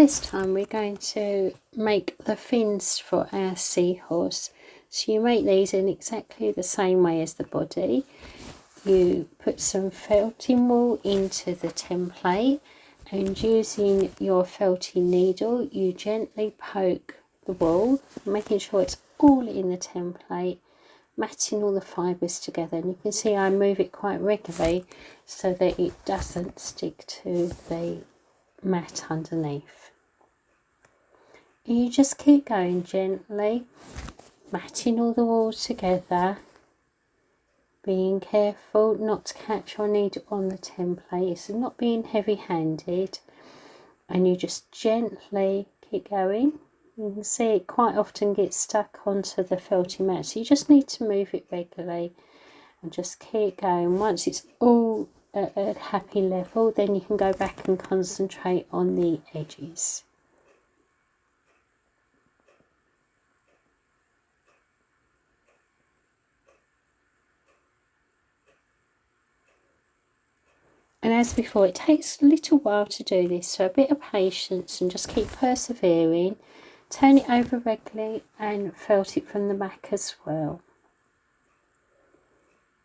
This time we're going to make the fins for our seahorse. So you make these in exactly the same way as the body. You put some felting wool into the template, and using your felting needle you gently poke the wool, making sure it's all in the template, matting all the fibres together. And you can see I move it quite regularly so that it doesn't stick to the mat underneath. And you just keep going gently, matting all the wool together, being careful not to catch your needle on the template, so not being heavy-handed, and you just gently keep going. You can see it quite often gets stuck onto the felting mat, so you just need to move it regularly and just keep going. Once it's all at a happy level, then you can go back and concentrate on the edges. And as before, it takes a little while to do this, so a bit of patience and just keep persevering. Turn it over regularly and felt it from the back as well.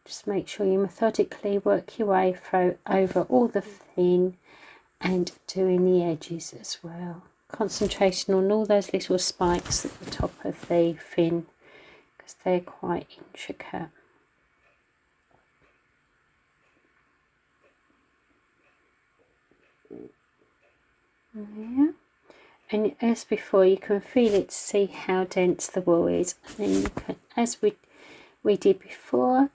Just make sure you methodically work your way through over all the fin and doing the edges as well. Concentration on all those little spikes at the top of the fin because they're quite intricate. Yeah. And as before, you can feel it to see how dense the wool is, and then you can, as we did before,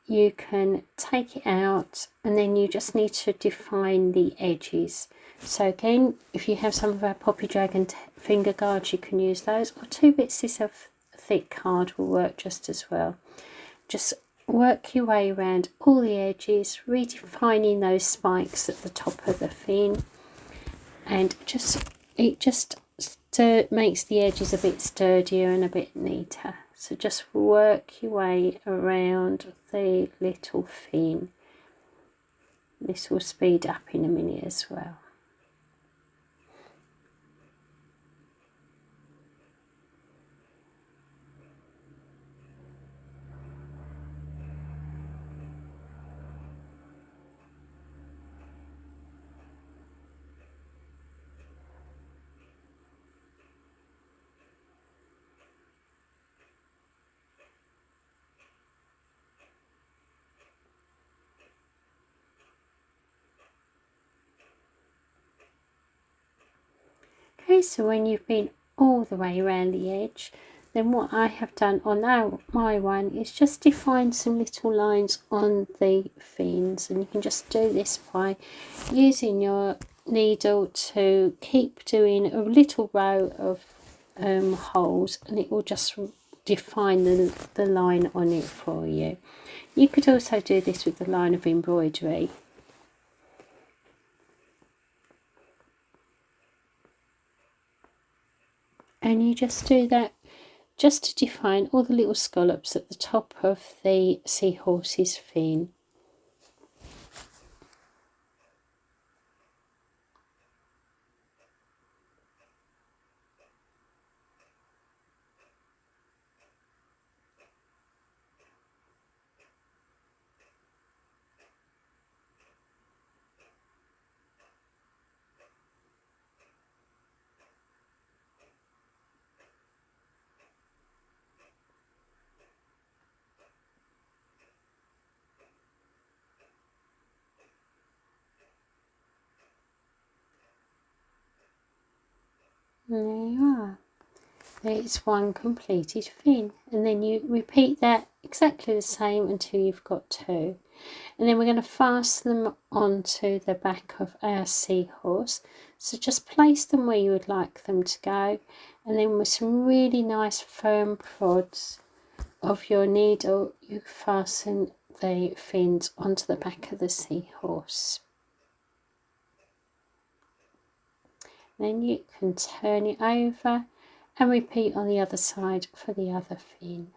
you can take it out and then you just need to define the edges. So again, if you have some of our Poppy Dragon finger guards, you can use those, or 2 bits of thick card will work just as well. Just work your way around all the edges, redefining those spikes at the top of the fin, and it just makes the edges a bit sturdier and a bit neater. So just work your way around the little fin. This will speed up in a minute as well. Okay, so when you've been all the way around the edge, then what I have done on my one is just define some little lines on the fins, and you can just do this by using your needle to keep doing a little row of holes, and it will just define the line on it for you. You could also do this with the line of embroidery. And you just do that just to define all the little scallops at the top of the seahorse's fin. And there you are. There's one completed fin, and then you repeat that exactly the same until you've got 2. And then we're going to fasten them onto the back of our seahorse. So just place them where you would like them to go, and then with some really nice firm prods of your needle you fasten the fins onto the back of the seahorse. Then you can turn it over and repeat on the other side for the other fin.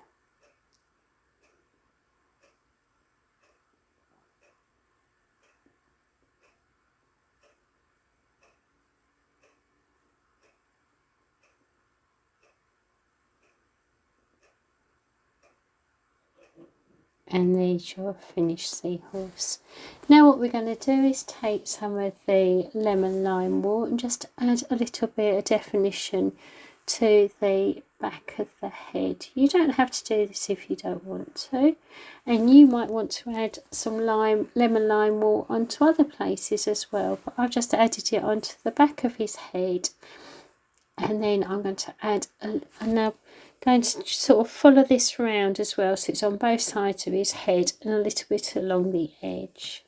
And there's your finished seahorse. Now what we're going to do is take some of the lemon lime wool and just add a little bit of definition to the back of the head. You don't have to do this if you don't want to, and you might want to add some lemon lime wool onto other places as well, but I've just added it onto the back of his head. And then I'm going to add and I'm going to sort of follow this round as well, so it's on both sides of his head and a little bit along the edge.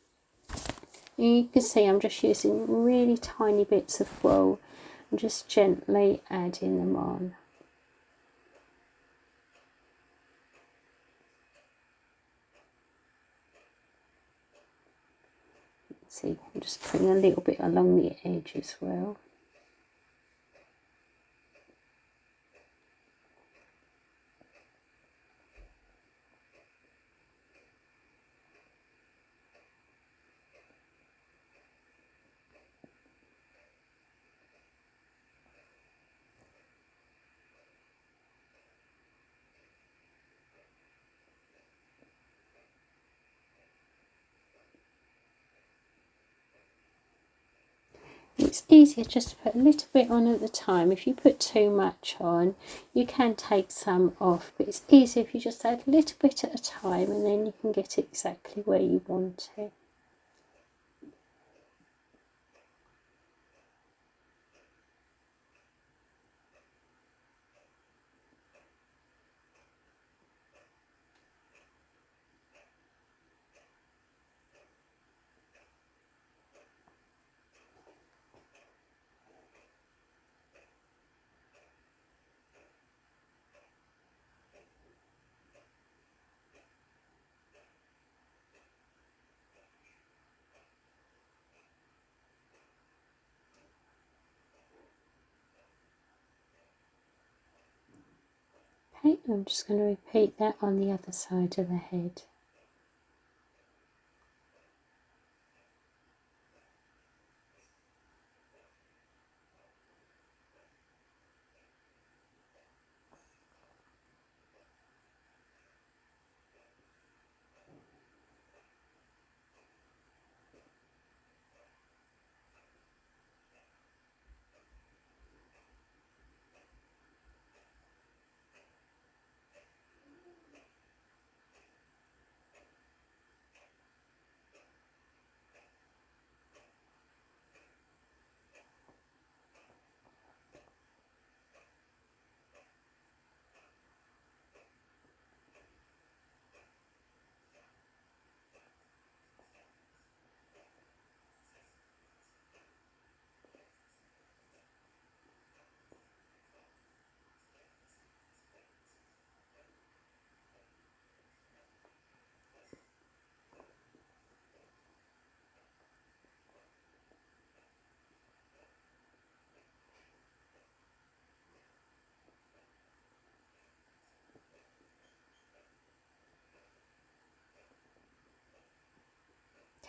And you can see I'm just using really tiny bits of wool and just gently adding them on. See, I'm just putting a little bit along the edge as well. It's easier just to put a little bit on at the time. If you put too much on, you can take some off, but it's easier if you just add a little bit at a time, and then you can get it exactly where you want it. Okay, I'm just going to repeat that on the other side of the head.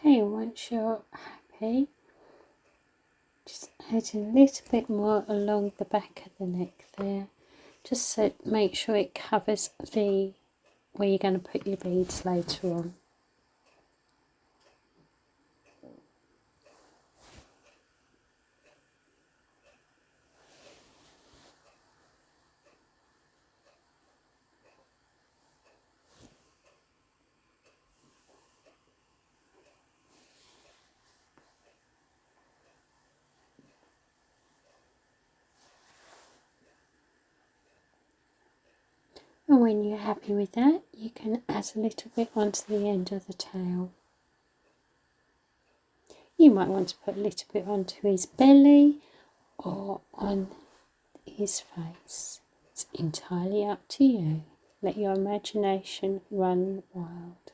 Okay, once you're happy, just add a little bit more along the back of the neck there, just so make sure it covers the where you're going to put your beads later on. And when you're happy with that, you can add a little bit onto the end of the tail. You might want to put a little bit onto his belly or on his face. It's entirely up to you. Let your imagination run wild.